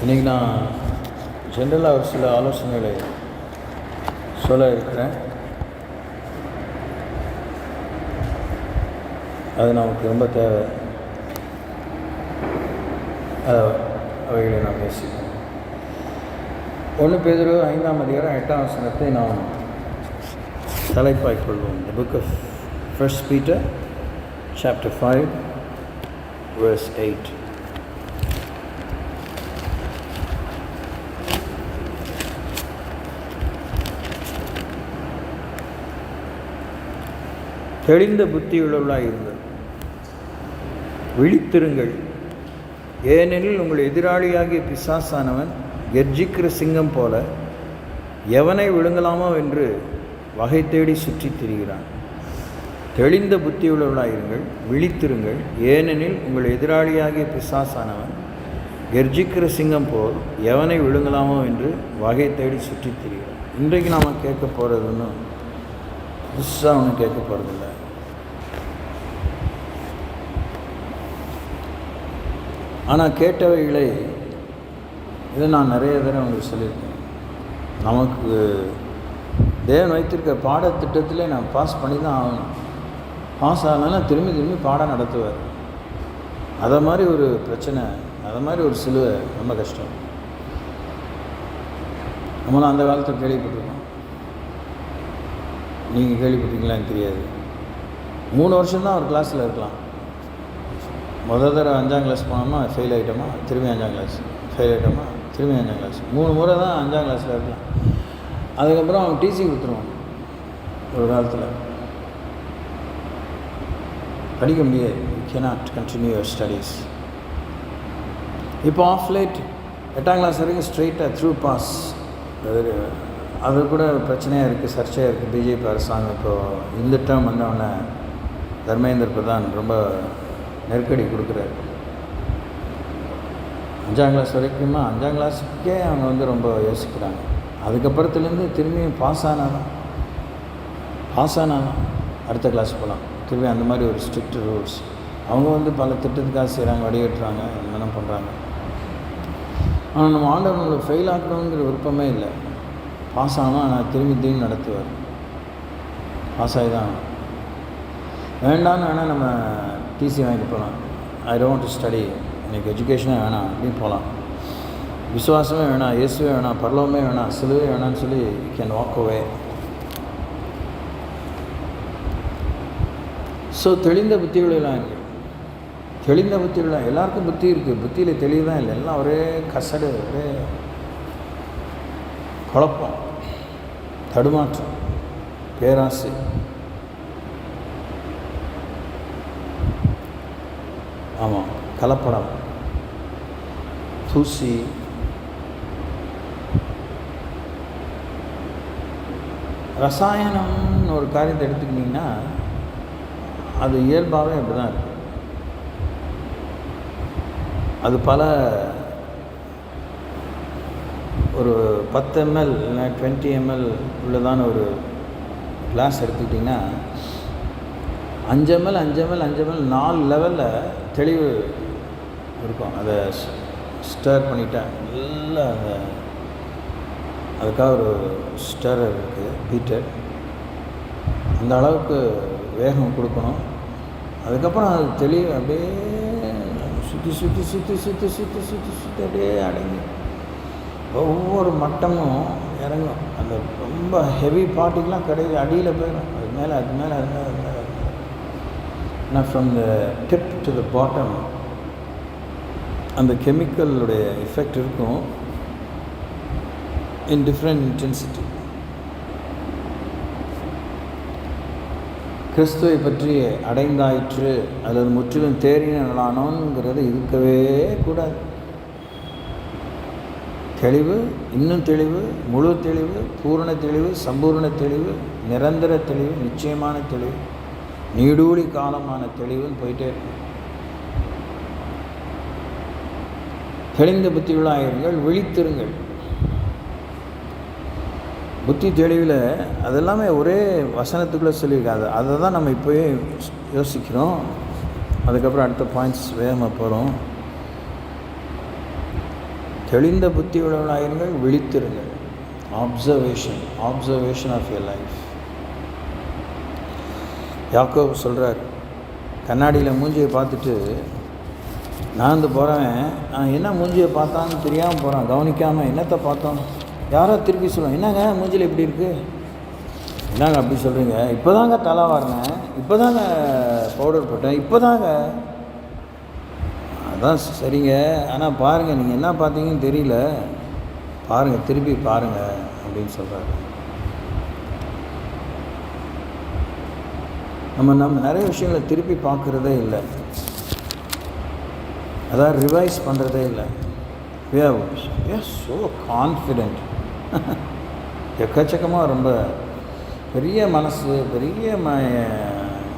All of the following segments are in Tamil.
இன்றைக்கி நான் ஜென்ரலாக ஒரு சில ஆலோசனைகளை சொல்ல இருக்கிறேன். அது நமக்கு ரொம்ப தேவை. அவைகளை நாம் பேசிப்போம். 1 பேதுரு 5ஆம் அதிகாரம் 8ஆம் வசனத்தை நாம் தலைப்பாய்க் கொள்வோம். The book of 1 Peter chapter 5 verse 8. தெளிந்த புத்தியுள்ளவர்களாக இருங்கள், விழித்திருங்கள், ஏனெனில் உங்கள் எதிராளியாகிய பிசாசானவன் கெர்ஜிக்கிற சிங்கம் போல எவனை விழுங்கலாமோ என்று வகை தேடி சுற்றித் திரிகிறான். தெளிந்த புத்தியுள்ளவர்களாக இருங்கள், விழித்திருங்கள், ஏனெனில் உங்கள் எதிராளியாகிய பிசாசானவன் கெர்ஜிக்கிற சிங்கம் போல் எவனை விழுங்கலாமோ என்று வகை தேடி சுற்றித் திரிகிறான். இன்றைக்கு நாம் கேட்க போகிறது ஒன்றும் புதுசாக ஒன்றும் கேட்க போகிறதில்ல. ஆனால் கேட்டவைகளை இதை நான் நிறைய தடவை உங்களுக்கு சொல்லியிருக்கேன். நமக்கு தேவன் வைத்திருக்க பாடத்திட்டத்திலே நான் பாஸ் பண்ணி தான் ஆகணும். பாஸ் ஆகலைன்னா திரும்பி பாடம் நடத்துவார். அதை மாதிரி ஒரு பிரச்சனை, அதை மாதிரி ஒரு சிலுவை ரொம்ப கஷ்டம். நம்மளும் அந்த காலத்தில் கேள்விப்பட்டிருக்கோம். நீங்கள் கேள்விப்பட்டீங்களான்னு தெரியாது. 3 வருஷம்தான் ஒரு கிளாஸில் இருக்கலாம். முதல் தடவை 5ஆம் கிளாஸ் போனோமா, ஃபெயில் ஆகிட்டோமா, திரும்பி 5ஆம் கிளாஸ், ஃபெயில் ஆகிட்டோமா, திரும்பி 5ஆம் கிளாஸ், 3 முறை தான் 5ஆம் கிளாஸில் இருக்கலாம். அதுக்கப்புறம் அவன் டிசி கொடுத்துருவான். ஒரு காலத்தில் படிக்க முடியாது. You cannot continue your studies. இப்போ ஆஃப் லேட் 8ஆம் கிளாஸ் வரைக்கும் ஸ்ட்ரெயிட்டாக த்ரூ பாஸ். அது கூட பிரச்சனையாக இருக்குது, சர்ச்சையாக இருக்குது. பிஜேபி அரசாங்கம் இப்போது இந்த டேர்ம் வந்தவொடனே தர்மேந்திர பிரதான் ரொம்ப நெருக்கடி கொடுக்குறாரு. 5ஆம் கிளாஸ் வரைக்குமா, 5ஆம் கிளாஸுக்கே அவங்க ரொம்ப யோசிக்கிறாங்க. அதுக்கப்புறத்துலேருந்து திரும்பியும் பாஸ் ஆனால் அடுத்த கிளாஸ் போகலாம். திரும்பி அந்த மாதிரி ஒரு ஸ்ட்ரிக்ட் ரூல்ஸ். அவங்க பல திட்டத்துக்காக செய்கிறாங்க, வடிகட்டுறாங்க, என்னென்ன பண்ணுறாங்க. ஆனால் நம்ம ஆண்டவர் நம்மளை ஃபெயில் ஆக்கணுங்கிற விருப்பமே இல்லை. பாஸ் ஆகணும், ஆனால் திரும்பி நடத்துவார். பாஸ் ஆகி தான் வேண்டான்னு வேணால் நம்ம டிசி வாங்கிட்டு போகலாம். I don't want to study, எனக்கு எஜுகேஷனே வேணாம் அப்படின்னு போகலாம். விசுவாசமே வேணாம், இயேசுவே வேணாம், பரலோகமே வேணாம், சிலுவே வேணான்னு சொல்லி you can walk away. So தெளிந்த புத்திகளெல்லாம் இருக்குது. தெளிந்த புத்தியுள்ள எல்லாருக்கும் புத்தி இருக்குது. புத்தியில் தெளிவு தான் இல்லை. எல்லாம் ஒரே கசடு, ஒரே குழப்பம், தடுமாற்றம், பேராசை. ஆமாம், கலப்படம், தூசி, ரசாயனம்னு ஒரு காரியத்தை எடுத்துக்கிட்டிங்கன்னா அது இயல்பாகவே அப்படி தான் இருக்குது. அது பல ஒரு 10 ml இல்லை 20 ml உள்ளதான ஒரு கிளாஸ் எடுத்துக்கிட்டிங்கன்னா 5 ml 4 லெவலில் தெளிவு இருக்கும். அதை ஸ்டர் பண்ணிட்டேன் நல்லா. அதுக்காக ஒரு ஸ்டரர் இருக்குது, பீட்டர். அந்த அளவுக்கு வேகம் கொடுக்கணும். அதுக்கப்புறம் அது தெளிவு அப்படியே சுற்றி அப்படியே அடங்கி ஒவ்வொரு மட்டமும் இறங்கும். அந்த ரொம்ப ஹெவி பார்ட்டிக்கெலாம் கிடையாது, அடியில் போயிடும். அது மேலே நான் from the tip to the bottom அந்த கெமிக்கலுடைய எஃபெக்ட் இருக்கும் இன் டிஃப்ரெண்ட் இன்டென்சிட்டி. கிறிஸ்துவை பற்றி அடைந்தாயிற்று அல்லது முற்றிலும் தேறினானோங்கிறது இருக்கவே கூடாது. தெளிவு, இன்னும் தெளிவு, முழு தெளிவு, பூரண தெளிவு, சம்பூர்ண தெளிவு, நிரந்தர தெளிவு, நிச்சயமான தெளிவு, நீடூழி காலமான தெளிவுன்னு போயிட்டே இருக்கும். தெளிந்த புத்தியுள்ளாயிருங்கள், விழித்திருங்கள். புத்தி தெளிவில் அதெல்லாமே ஒரே வசனத்துக்குள்ளே சொல்லியிருக்காது. அதை தான் நம்ம இப்போயே யோசிக்கிறோம். அதுக்கப்புறம் அடுத்த பாயிண்ட்ஸ் வேகமாக போகிறோம். தெளிந்த புத்தி உள்ளவர்களாயிருங்கள், விழித்திருங்கள். Observation of your life. Yakobu சொல்கிறார், கண்ணாடியில் மூஞ்சியை பார்த்துட்டு நான் போகிறவன் என்ன மூஞ்சியை பார்த்தான்னு தெரியாமல் போகிறான், கவனிக்காமல் என்னத்தை பார்த்தோம். யாரோ திருப்பி சொல்லுவோம், என்னங்க மூஞ்சியில் எப்படி இருக்குது, என்னங்க அப்படி சொல்கிறீங்க, இப்போ தாங்க தலை வாரினேன், இப்போ தாங்க பவுடர் போட்டேன், இப்போ தாங்க. அதான் சரிங்க, ஆனால் பாருங்கள் நீங்கள் என்ன பார்த்தீங்கன்னு தெரியல, பாருங்கள் திருப்பி பாருங்கள் அப்படின்னு சொல்கிறாரு. நம்ம நிறைய விஷயங்களை திருப்பி பார்க்குறதே இல்லை, அதான் ரிவைஸ் பண்ணுறதே இல்லை. we are so confident. எக்கச்சக்கமாக ரொம்ப பெரிய மனசு, பெரிய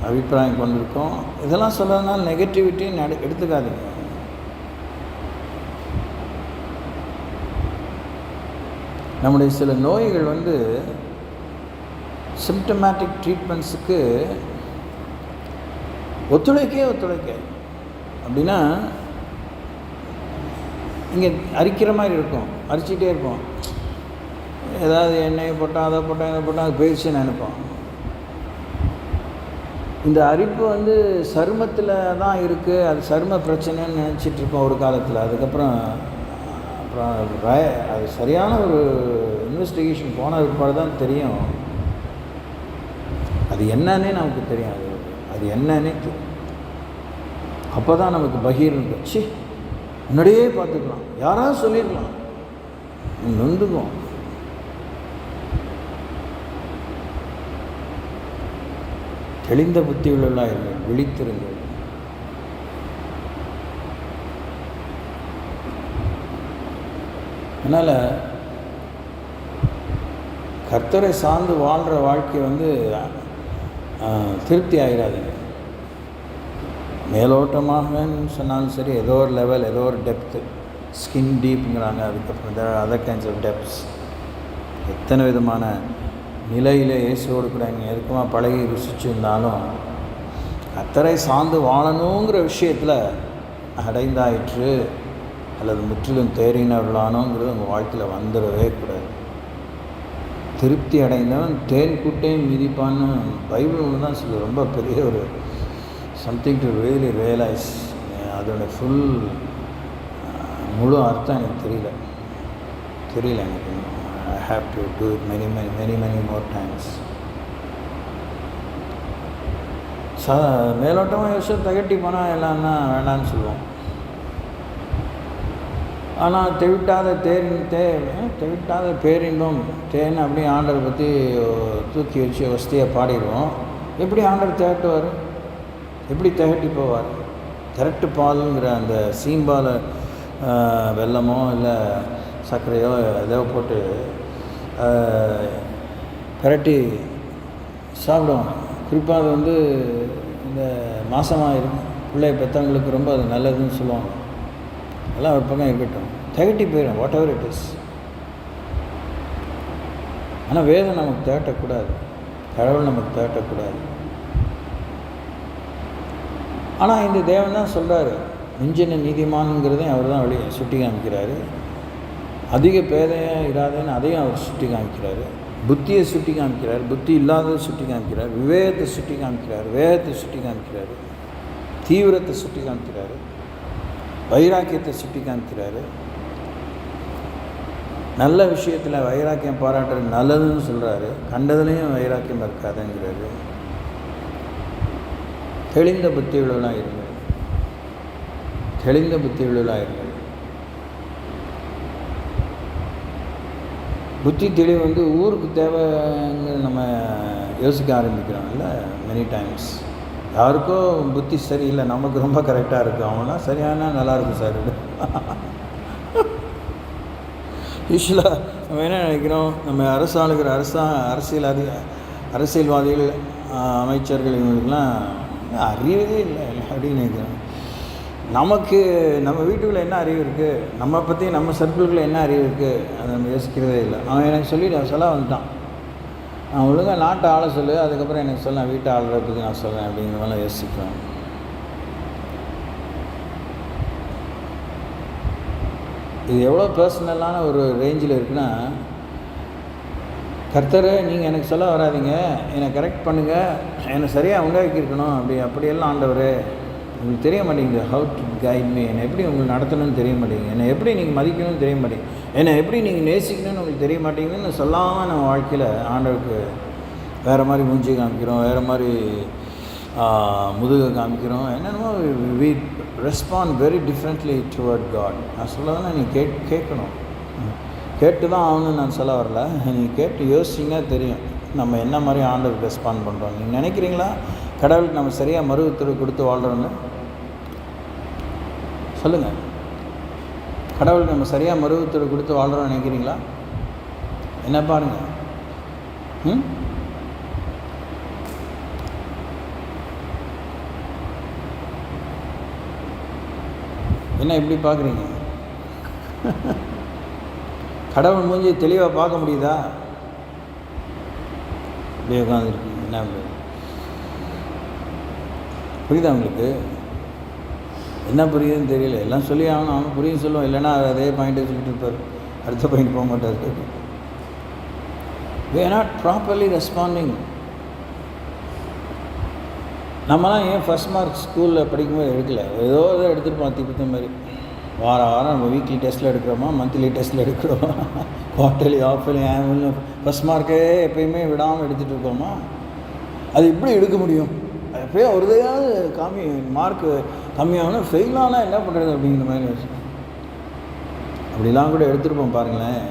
அபிப்பிராயம் கொண்டிருக்கோம். இதெல்லாம் சொல்கிறதுனால நெகட்டிவிட்டின்னு எடுத்துக்காதீங்க. நம்முடைய சில நோய்கள் சிம்டமேட்டிக் ட்ரீட்மெண்ட்ஸுக்கு ஒத்துழைக்க அப்படின்னா இங்கே அரிக்கிற மாதிரி இருக்கும், அரிச்சிட்டே இருப்போம். ஏதாவது எண்ணெயை போட்டால் அதை போட்டால் இதை போட்டால் அது போயிடுச்சுன்னு நினைப்போம். இந்த அரிப்பு சருமத்தில் தான் இருக்குது, அது சரும பிரச்சனைன்னு நினச்சிட்ருப்போம் ஒரு காலத்தில். அதுக்கப்புறம் அது சரியான ஒரு இன்வெஸ்டிகேஷன் போன பிற்பாடு தான் தெரியும் அது என்னன்னே நமக்கு தெரியும். அது என்னன்னே அப்போ தான் நமக்கு பகீர் இருந்துச்சு, முன்னாடியே பார்த்துக்கலாம், யாராவது சொல்லியிருக்கலாம், நொந்துக்கும். தெளிந்த புத்தி உள்ளவர்களாயிருங்கள், விழித்திருங்கள். அதனால் கர்த்தரை சார்ந்து வாழ்கிற வாழ்க்கை திருப்தி ஆகிடாதுங்க. மேலோட்டமாகன்னு சொன்னாலும் சரி, ஏதோ ஒரு லெவல், ஏதோ ஒரு டெப்த்து, ஸ்கின் டீப்புங்கிறாங்க. அதுக்கப்புறம் அதர் கைண்ட்ஸ் ஆஃப் டெப்த்ஸ். எத்தனை விதமான நிலையில் இயேசுவோடு கூட இங்கே நெருக்கமாக பழகி ருசிச்சுருந்தாலும் கர்த்தரை சார்ந்து வாழணுங்கிற விஷயத்தில் அடைந்தாயிற்று அல்லது முற்றிலும் தேறினவர்களானோங்கிறது உங்கள் வாழ்க்கையில் வந்துடவே கூடாது. திருப்தி அடைந்தவன் தேன் கூட்டையும் மிதிப்பான்னு பைபிள் ஒன்று தான் சொல்லு. ரொம்ப பெரிய ஒரு சம்திங் டு ரியலி ரியலைஸ். அதோட ஃபுல் முழு அர்த்தம் எனக்கு தெரியல எனக்கு. I have to do it many more times. மேலோட்டமாக யோசிச்சு தகட்டி போனால் எல்லாம்னா வேண்டான்னு சொல்லுவோம். ஆனால் தெவிட்டாத பேரின்பம் தேன் அப்படியே ஆண்டரை பற்றி தூக்கி வச்சு வசதியாக பாடிடுவோம். எப்படி ஆண்டர் திரட்டுவார், எப்படி திகட்டி போவார்? திரட்டு பாலுங்கிற அந்த சீம்பால் வெல்லமோ இல்லை சர்க்கரையோ ஏதோ போட்டு பிரட்டி சாப்பிடுவாங்க. குறிப்பாக அது இந்த மாசமாக இருக்கும் பிள்ளை பெற்றவங்களுக்கு ரொம்ப அது நல்லதுன்னு சொல்லுவாங்க. அதெல்லாம் ஒரு பக்கம் இருக்கட்டும், திகட்டி போயிடும் வாட் எவர் இட் இஸ். ஆனால் வேதம் நமக்கு தேட்டக்கூடாது, கடவுள் நமக்கு தேட்டக்கூடாது. ஆனால் இந்த தேவன் தான் சொல்கிறாரு, மிஞ்சின நீதிமானுங்கிறதையும் அவர் தான் வெளியே சுட்டி காமிக்கிறாரு. அதிக பேதையாக இராதேன்னு அதையும் அவர் சுட்டி காமிக்கிறாரு. புத்தியை சுட்டி காமிக்கிறார், புத்தி இல்லாததை சுட்டி காமிக்கிறார், விவேகத்தை சுட்டி காமிக்கிறார், வேகத்தை சுட்டி காமிக்கிறார், தீவிரத்தை சுட்டி காமிக்கிறார், வைராக்கியத்தை சுட்டி காமிக்கிறார். நல்ல விஷயத்தில் வைராக்கியம் பாராட்டுறது நல்லதுன்னு சொல்கிறாரு, கண்டதுலேயும் வைராக்கியம் இருக்காதுங்கிறாரு. தெளிந்த புத்தி உள்ளவர்களாக இருங்கள், தெளிந்த புத்தி உள்ளவர்களாக இருங்கள். புத்தி தெளிவு ஊருக்கு தேவைங்க நம்ம யோசிக்க ஆரம்பிக்கிறோம்ல மெனி டைம்ஸ். யாருக்கோ புத்தி சரியில்லை, நமக்கு ரொம்ப கரெக்டாக இருக்குது, அவங்களாம் சரியான நல்லாயிருக்கும் சார். யூஸ்வலாக நம்ம என்ன நினைக்கிறோம், நம்ம அரசாளுகிற அரசியல்வாதிகள் அமைச்சர்கள் இவங்களுக்கெல்லாம் அறிவே இல்லை அப்படின்னு நினைக்கிறோம். நமக்கு நம்ம வீட்டுக்குள்ளே என்ன அறிவு இருக்குது, நம்ம பற்றி நம்ம சர்க்கிள்குள்ளே என்ன அறிவு இருக்குது, அதை நம்ம யோசிக்கிறதே இல்லை. அவன் எனக்கு சொல்ல வந்துட்டான், நான் ஒழுங்காக நாட்டை ஆள சொல்லு, அதுக்கப்புறம் எனக்கு சொல்ல வீட்டை ஆளுறத பற்றி நான் சொல்கிறேன் அப்படிங்கிற மாதிரிலாம் யோசிக்கிறேன். இது எவ்வளோ பர்சனலான ஒரு ரேஞ்சில் இருக்குன்னா, கர்த்தரை நீங்கள் எனக்கு சொல்ல வராதிங்க, என்னை கரெக்ட் பண்ணுங்கள், என்னை சரியாக உண்டாக்கியிருக்கணும், அப்படியெல்லாம் ஆண்டவர் உங்களுக்கு தெரிய மாட்டேங்குது. ஹவு டு கைட் மீ, என்னை எப்படி உங்களுக்கு நடத்தணும்னு தெரிய மாட்டேங்குது, என்னை எப்படி நீங்கள் மதிக்கணும்னு தெரிய மாட்டேங்குது, என்னை எப்படி நீங்கள் நேசிக்கணும்னு உங்களுக்கு தெரிய மாட்டேங்குதுன்னு சொல்லாமல் நம்ம வாழ்க்கையில் ஆண்டவருக்கு வேறு மாதிரி மூஞ்சி காமிக்கிறோம், வேறு மாதிரி முதுகை காமிக்கிறோம், என்னென்னமோ we respond very differently toward God. நான் சொல்லணும்னா நீ கேட்கணும், கேட்டு தான் ஆகணும்னு நான் சொல்ல வரல. நீங்கள் கேட்டு யோசிச்சிங்கன்னா தெரியும் நம்ம என்ன மாதிரி ஆண்டவருக்கு ரெஸ்பாண்ட் பண்ணுறோம். நீங்கள் நினைக்கிறீங்களா கடவுளுக்கு நம்ம சரியாக மறு உத்தரவு கொடுத்து வாழ்கிறோன்னு? சொல்லுங்கள், கடவுளுக்கு நம்ம சரியாக மறு உத்தரவு கொடுத்து வாழ்கிறோன்னு நினைக்கிறீங்களா? என்ன பாருங்கள், என்ன இப்படி பார்க்குறீங்க? கடவுள் மூஞ்சி தெளிவாக பார்க்க முடியுதா? அப்படியே உட்காந்துருக்கு. என்ன புரியுதா உங்களுக்கு? என்ன புரியுதுன்னு தெரியல. எல்லாம் சொல்லி ஆகணும், அவனும் புரியும் சொல்லுவோம், இல்லைன்னா அதே பாயிண்ட்டை சொல்லிட்டு இருப்பார், அடுத்த பாயிண்ட் போக மாட்டார். we are not properly responding. நம்மலாம் ஏன் ஃபஸ்ட் மார்க் ஸ்கூலில் படிக்கும்போது எடுக்கல? ஏதோ எடுத்துருப்போம் திப்பத்த மாதிரி. வாரம் நம்ம வீக்லி டெஸ்ட்டில் எடுக்கிறோமா, மந்த்லி டெஸ்ட்டில் எடுக்கிறோமா, குவார்ட்டர்லி, ஆஃபர்லி, ஆனுவல்னு ஃபஸ்ட் மார்க்கே எப்பயுமே விடாமல் எடுத்துகிட்டு இருக்கோமா? அது எப்படி எடுக்க முடியும்? எப்போயோ ஒரு தடையாவது மார்க்கு கம்மியாகணும், ஃபெயிலானால் என்ன பண்ணுறது அப்படிங்கிற மாதிரி அப்படிலாம் கூட எடுத்துருப்போம். பாருங்களேன்,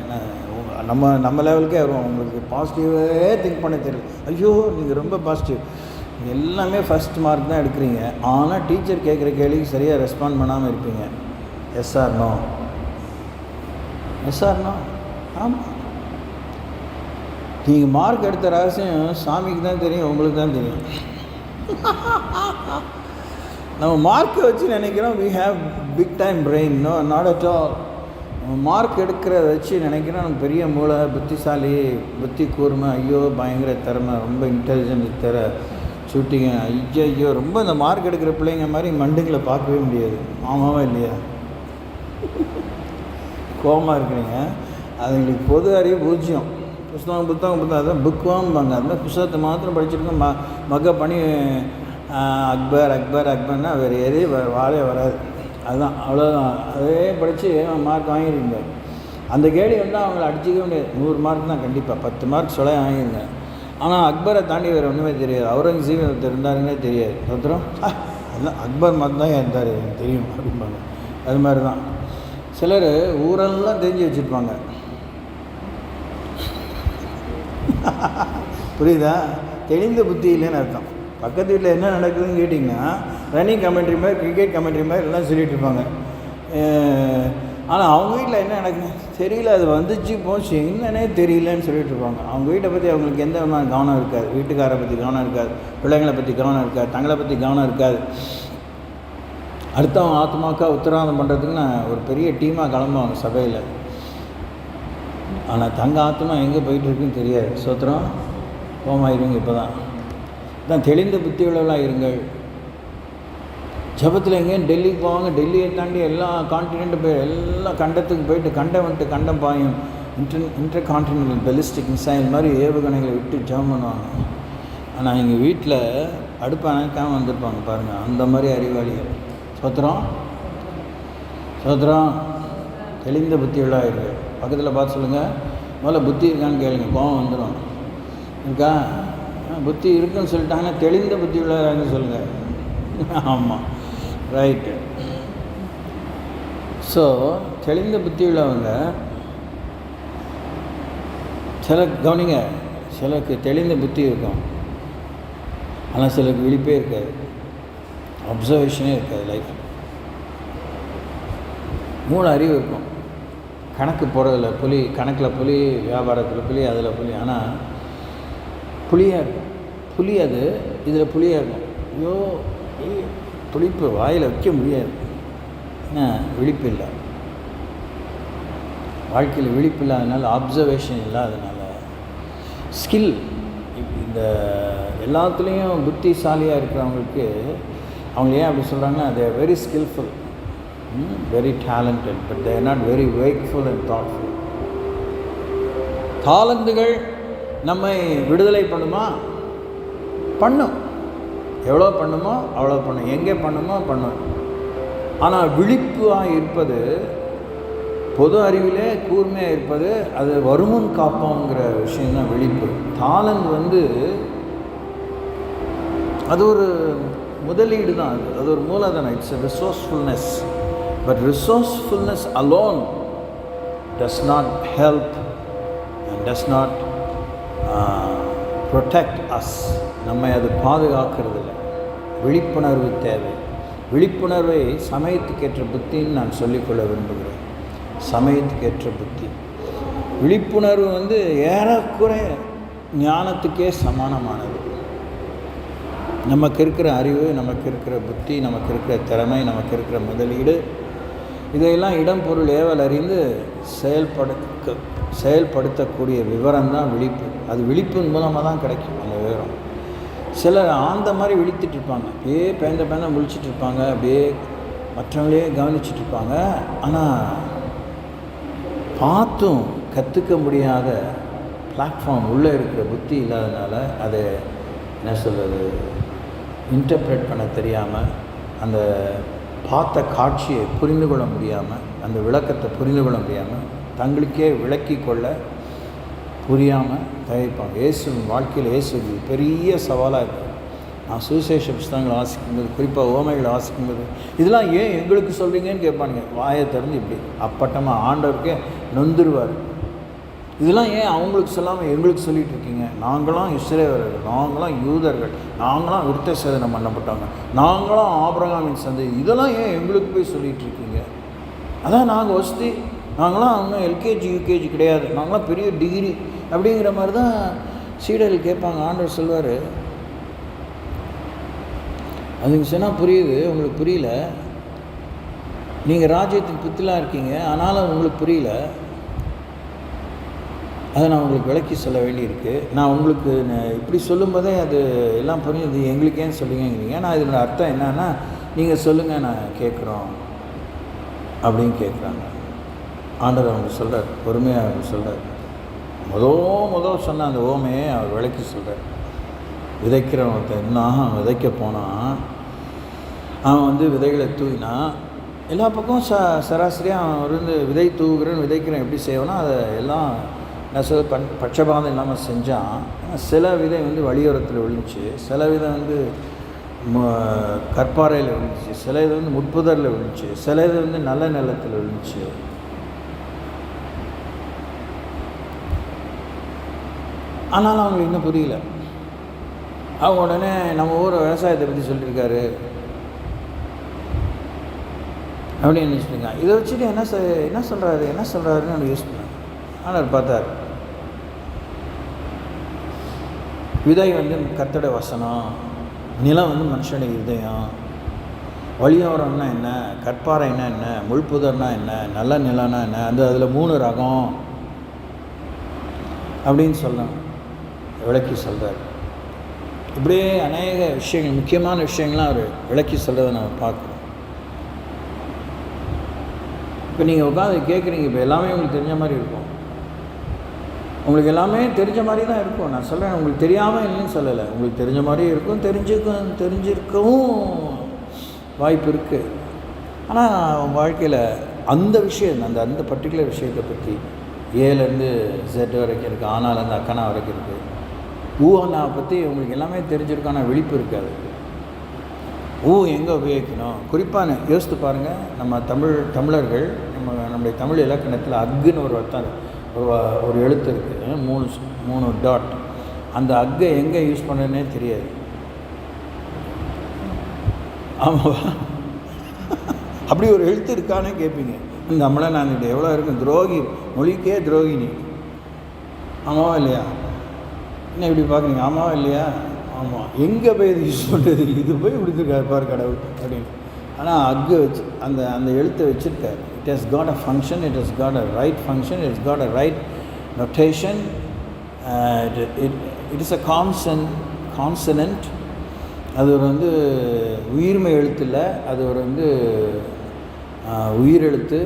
நம்ம லெவலுக்கே வரும். உங்களுக்கு பாசிட்டிவே திங்க் பண்ண தெரியல. ஐயோ நீங்கள் ரொம்ப பாசிட்டிவ், எல்லாமே ஃபஸ்ட் மார்க் தான் எடுக்கிறீங்க, ஆனால் டீச்சர் கேட்குற கேள்விக்கு சரியாக ரெஸ்பாண்ட் பண்ணாமல் இருப்பீங்க. Yes or no? Yes or no? ஆமாம். நீங்கள் மார்க் எடுத்த ரகசியம் சாமிக்கு தான் தெரியும், உங்களுக்கு தான் தெரியும். நம்ம மார்க்கை வச்சு நினைக்கிறோம் we have big time brain. no, not at all. நம்ம மார்க் எடுக்கிறத வச்சு நினைக்கிறோம் நம்ம பெரிய மூளை, புத்திசாலி, புத்தி கூர்மை, ஐயோ பயங்கர திறமை, ரொம்ப இன்டெலிஜென்ட் தர ஷூட்டிங்க, ஐயோ ரொம்ப இந்த மார்க் எடுக்கிற பிள்ளைங்க மாதிரி மண்டுங்களை பார்க்கவே முடியாது. ஆமாவா இல்லையா? கோபமாக இருக்கிறீங்க, அதுங்களுக்கு பொது அறிவு பூஜ்ஜியம். புத்தகம் அதான் புக்குவாம்பாங்க, அது மாதிரி புத்தகத்தை மாத்திரம் படிச்சுருக்கோம், மக பண்ணி அக்பர்னா வேறு எதையும் வாழே வராது. அதுதான், அவ்வளோதான். அதே படித்து மார்க் வாங்கிடுங்க. அந்த கேள்வி வந்தால் அவங்கள அடிச்சிக்க முடியாது. 100 மார்க் தான் கண்டிப்பாக, 10 மார்க் சொல்ல வாங்கிடுங்க. ஆனால் அக்பரை தாண்டி வேறு ஒன்றுமே தெரியாது. அவுரங்கசீப் ஒருத்தர் இருந்தாருன்னே தெரியாது. ஒருத்தரும் அதுதான் அக்பர் மாதிரி தான் இருந்தார் எனக்கு தெரியும் அப்படிம்பாங்க. அது மாதிரி தான் சிலர் ஊரெல்லாம் தெரிஞ்சு வச்சுருப்பாங்க. புரியுதா? தெளிந்த புத்தி இல்லைன்னு அர்த்தம். பக்கத்து வீட்டில் என்ன நடக்குதுன்னு கேட்டிங்கன்னா ரன்னிங் கமெண்ட்ரி மாதிரி, கிரிக்கெட் கமெண்ட்ரி மாதிரி எல்லாம் சொல்லிகிட்டு இருப்பாங்க. ஆனால் அவங்க வீட்டில் என்ன நடக்குது தெரியல, அது வந்துச்சு போச்சு என்னன்னே தெரியலன்னு சொல்லிட்டு இருப்பாங்க. அவங்க வீட்டை பற்றி அவங்களுக்கு எந்த விதமான கவனம் இருக்காது, வீட்டுக்காரை பற்றி கவனம் இருக்காது, பிள்ளைங்களை பற்றி கவனம் இருக்காது, தங்களை பற்றி கவனம் இருக்காது. அடுத்தவங்க ஆத்மாக்கா உத்தரவாதம் பண்ணுறதுக்கு நான் ஒரு பெரிய டீமாக கிளம்புவாங்க சபையில். ஆனால் தங்க ஆத்மா எங்கே போயிட்டுருக்குன்னு தெரியாது. சோத்திரம் கோமாயிருங்க. இப்போ தான் தெளிந்த புத்தி உள்ளவர்களாக இருங்கள். ஜபத்தில் எங்கேயும் டெல்லிக்கு போவாங்க, டெல்லியை தாண்டி எல்லா கான்டினென்ட்டு போய் எல்லா கண்டத்துக்கு போயிட்டு கண்டம் பாயும் இன்டர் கான்டினென்டல் பெலிஸ்டிக் மிசைல் மாதிரி ஏவுகணைகளை விட்டு ஜபம் பண்ணுவாங்க. ஆனால் எங்கள் வீட்டில் அடுப்பு அணைக்காமல் வந்திருப்பாங்க பாருங்கள், அந்த மாதிரி அறிவாளிகள். சோத்திரம் தெளிந்த புத்தி உள்ளாக இருக்கு. பக்கத்தில் பார்த்து சொல்லுங்கள், முதல்ல புத்தி இருக்கான்னு கேளுங்க, கோபம் வந்துடும். இருக்கா? புத்தி இருக்குன்னு சொல்லிட்டாங்கன்னா தெளிந்த புத்தி உள்ளான்னு சொல்லுங்கள். ஆமாம், ரைட்டு. ஸோ தெளிந்த புத்தி உள்ளவங்க கவனிங்க, சிலருக்கு தெளிந்த புத்தி இருக்கும், ஆனால் சிலருக்கு விழிப்பே இருக்காது, அப்சர்வேஷனே இருக்காது. லைஃப் மூணு அறிவு இருக்கும். கணக்கு போகிறதில்ல புலி, கணக்கில் புலி, வியாபாரத்தில் புலி, அதில் புலி. ஆனால் புளியாக இருக்கும். புளி அது இதில் புளியாக இருக்கும். ஐயோ புளிப்பு வாயில் வைக்க முடியாது. ஏன்னா விழிப்பு இல்லை, வாழ்க்கையில் விழிப்பு இல்லாதனால, அப்சர்வேஷன் இல்லாதனால, ஸ்கில். இந்த எல்லாத்துலேயும் புத்திசாலியாக இருக்கிறவங்களுக்கு அவங்க ஏன் அப்படி சொல்கிறாங்கன்னா, they are very skilful. very talented, but they are not very wakeful and thoughtful. தாளந்துகள் நம்மை விடுதலை பண்ணுமா? பண்ணும். எவ்வளோ பண்ணுமோ அவ்வளோ பண்ணும், எங்கே பண்ணுமோ பண்ணும். ஆனால் விழிப்பாக இருப்பது, பொது அறிவிலே கூர்மையாக இருப்பது, அது வருமுன் காப்போங்கிற விஷயம்தான் விழிப்பு. தாளந்து அது ஒரு முதலீடு தான், அது ஒரு மூலதனம். It's a resourcefulness. But resourcefulness alone does not help and does not protect us. நம்மை அது பாதுகாக்கிறது இல்லை. விழிப்புணர்வு தேவை. விழிப்புணர்வை சமயத்துக்கேற்ற புத்தின்னு நான் சொல்லிக்கொள்ள விரும்புகிறேன். சமயத்துக்கேற்ற புத்தி. விழிப்புணர்வு ஏறக்குறைய ஞானத்துக்கே சமானமானது. நமக்கு இருக்கிற அறிவு, நமக்கு இருக்கிற புத்தி, நமக்கு இருக்கிற திறமை, நமக்கு இருக்கிற முதலீடு, இதையெல்லாம் இடம் பொருள் ஏவல் அறிந்து செயல்படுத்தக்கூடிய விவரம் தான் விழிப்பு. அது விழிப்பின் மூலமாக தான் கிடைக்கும் அந்த விவரம். சிலர் ஆந்த மாதிரி விழித்துட்டு இருப்பாங்க, அப்படியே பேந்த முழிச்சிட்டு இருப்பாங்க, அப்படியே மற்றவங்களே கவனிச்சுட்டு இருப்பாங்க. ஆனால் பார்த்தும் கற்றுக்க முடியாத பிளாட்ஃபார்ம் உள்ளே இருக்கிற புத்தி இல்லாதனால அதை என்ன சொல்கிறது, இன்டர்ப்ரெட் பண்ண தெரியாமல், அந்த பார்த்த காட்சியை புரிந்து கொள்ள முடியாமல், அந்த விளக்கத்தை புரிந்து கொள்ள முடியாமல், தங்களுக்கே விளக்கி கொள்ள புரியாமல் தவிப்பாங்க. இயேசுவின் வாழ்க்கையில் இயேசு பெரிய சவாலாக இருக்கும். நான் சுவிசேஷ புஸ்தகங்களை வாசிக்கும்போது, குறிப்பாக ஓமைகளை வாசிக்கும்போது, இதெல்லாம் ஏன் எங்களுக்கு சொல்கிறீங்கன்னு கேட்பானுங்க. வாயை திறந்து இப்படி அப்பட்டமாக ஆண்டவருக்கே நொந்துருவார். இதெல்லாம் ஏன் அவங்களுக்கு சொல்லாமல் எங்களுக்கு சொல்லிகிட்டு இருக்கீங்க? நாங்களாம் இஸ்ரவேலர்கள், நாங்களாம் யூதர்கள், நாங்களாம் விருத்த சேதனம் பண்ணப்பட்டவங்க, நாங்களாம் ஆபிரகாமின் சந்ததி, இதெல்லாம் ஏன் எங்களுக்கு போய் சொல்லிகிட்டு இருக்கீங்க? அதான் நாங்கள் வசதி, நாங்களாம் இன்னும் எல்கேஜி யூகேஜி கிடையாது, நாங்களாம் பெரிய டிகிரி அப்படிங்கிற மாதிரி தான் சீடர்கள் கேட்பாங்க. ஆண்டவர் சொல்வார், அதுங்க சொன்னால் புரியுது, உங்களுக்கு புரியல. நீங்கள் ராஜ்யத்தின் புத்திலாக இருக்கீங்க, ஆனாலும் உங்களுக்கு புரியல. அதை நான் உங்களுக்கு விளக்கி சொல்ல வேண்டியிருக்கு. நான் உங்களுக்கு இப்படி சொல்லும்போதே அது எல்லாம் புரியுது, எங்களுக்கு ஏன் சொல்லுங்கிறீங்க? நான் இதனோட அர்த்தம் என்னன்னா, நீங்கள் சொல்லுங்கள், நான் கேட்குறோம் அப்படின்னு கேட்குறாங்க. ஆண்டவர் அவங்க சொல்கிறார், பொறுமையாக அவங்க சொல்கிறார். முதல் சொன்ன அந்த ஓமையை அவர் விளக்கி சொல்கிறார். விதைக்கிறவன் ஒருத்தன் இன்னும் விதைக்க போனான். அவன் விதைகளை தூவினா எல்லா பக்கமும் சராசரியாக அவன் விதை தூவுகிறேன்னு விதைக்கிறேன் எப்படி செய்வானோ அதை எல்லாம் பட்சபாதம் இல்லாமல் செஞ்சான். சில விதை வழியோரத்தில் விழுந்துச்சு, சில விதை கற்பாறையில் விழுந்துச்சு, சில இது முட்புதரில் விழுந்துச்சு, சில இது நல்ல நிலத்தில் விழுந்துச்சு. ஆனாலும் அவங்களுக்கு இன்னும் புரியல. அவங்க உடனே நம்ம ஊர் விவசாயத்தை பற்றி சொல்லியிருக்காரு அப்படின்னு நினச்சிருக்காங்க. இதை வச்சுட்டு என்ன சொல்கிறாருன்னு நான் யூஸ் பண்ணேன். ஆனால் பார்த்தார், விதை கர்த்தருடைய வசனம், நிலம் மனுஷனுடைய இதயம், வழியோரம்னா என்ன, கற்பாறைன்னா என்ன, முள்புதர்னா என்ன, நல்ல நிலம்னா என்ன, அதில் 3 ரகம் அப்படின்னு சொல்லலாம் விளக்கி சொல்கிறார். இப்படியே அநேக விஷயங்கள், முக்கியமான விஷயங்கள்லாம் அவர் விளக்கி சொல்கிறத நம்ம பார்க்குறோம். இப்போ நீங்கள் உட்காந்து கேட்குறீங்க, இப்போ எல்லாமே உங்களுக்கு தெரிஞ்ச மாதிரி இருக்கும். உங்களுக்கு எல்லாமே தெரிஞ்ச மாதிரி தான் இருக்கும். நான் சொல்கிறேன், உங்களுக்கு தெரியாமல் இல்லைன்னு சொல்லலை, உங்களுக்கு தெரிஞ்ச மாதிரியும் இருக்கும், தெரிஞ்சிருக்கவும் வாய்ப்பு இருக்குது. ஆனால் வாழ்க்கையில் அந்த விஷயம், அந்த பர்டிகுலர் விஷயத்தை பற்றி ஏலேருந்து Z வரைக்கும் இருக்குது, ஆனாலேருந்து அக்கனா வரைக்கும் இருக்குது. ஊனாவை பற்றி உங்களுக்கு எல்லாமே தெரிஞ்சிருக்கும், ஆனால் விழிப்பு இருக்காது. எங்கே உபயோகிக்கணும்? குறிப்பாக யோசித்து பாருங்கள், நம்ம தமிழர்கள் நம்முடைய தமிழ் இலக்கணத்தில் அக்குன்னு ஒரு அர்த்தம், ஒரு எழுத்து இருக்குது, 3 டாட். அந்த அக்கை எங்கே யூஸ் பண்ணுறதுனே தெரியாது. ஆமாம், அப்படி ஒரு எழுத்து இருக்கானே கேட்பீங்க. நம்மளை நான் எவ்வளோ இருக்கும், துரோகி, மொழிக்கே துரோகினி. ஆமாவா இல்லையா? என்ன இப்படி பார்க்குறீங்க? ஆமாவா இல்லையா? ஆமாம். எங்கே போய் இது யூஸ் பண்ணுறது? இது போய் கொடுத்துருக்காரு பாரு கடவுள் அப்படின்னு. ஆனால் அக்கு வச்சு அந்த எழுத்தை வச்சுருக்காரு. It has got a function, it has got a right function, it has got a right notation. It is a consonant. அது ஒரு உயிர்மை எழுத்து இல்லை, அது ஒரு உயிரெழுத்து,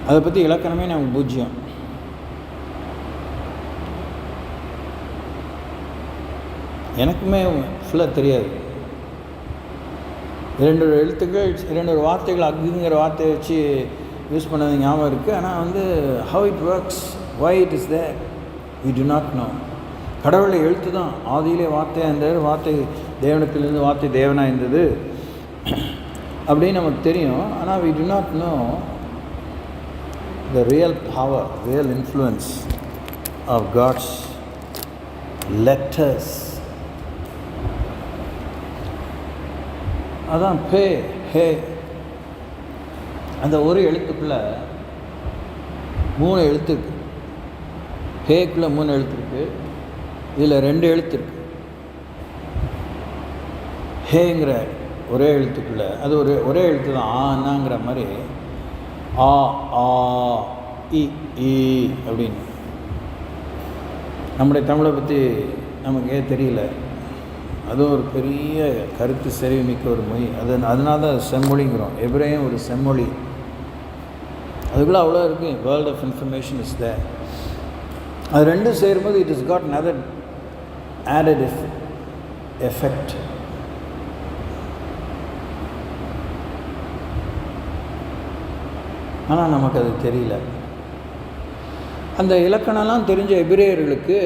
அதை பற்றி இலக்கணமே நமக்கு பூஜ்யம். எனக்குமே ஃபுல்லாக தெரியாது. 2 எழுத்துக்கள் 2 வார்த்தைகள் அக்குங்கிற வார்த்தையை வச்சு யூஸ் பண்ணது ஞாபகம் இருக்குது. ஆனால் வந்து how it works, why it is there, we do not know. கடவுளை எழுத்து தான், ஆதியிலே வார்த்தையாக இருந்தது, வார்த்தை தேவனத்திலிருந்து வார்த்தை தேவனாக இருந்தது அப்படின்னு நமக்கு தெரியும். ஆனால் we do not know the real power, real influence of God's letters. அதான் பே ஹே, அந்த ஒரு எழுத்துக்குள்ளே 3 எழுத்து இருக்குது. ஹேக்குள்ளே 3 எழுத்து இருக்குது, இதில் 2 எழுத்து இருக்குது. ஹேங்கிற ஒரே எழுத்துக்குள்ளே அது ஒரே எழுத்து தான், ஆனாங்கிற மாதிரி ஆ ஆ இ ஈ அப்படின்னு. நம்முடைய தமிழை பற்றி நமக்கே தெரியல, அதுவும் ஒரு பெரிய கருத்து செறிவு மிக்க ஒரு மொழி. அதனால தான் செம்மொழிங்கிறோம். எபிரேயம் ஒரு செம்மொழி, அதுக்குள்ளே அவ்வளோ இருக்குது. World of information is there. அது ரெண்டும் சேரும்போது it is got another added effect. ஆனால் நமக்கு அது தெரியல. அந்த இலக்கணம்லாம் தெரிஞ்ச எபிரேயர்களுக்கு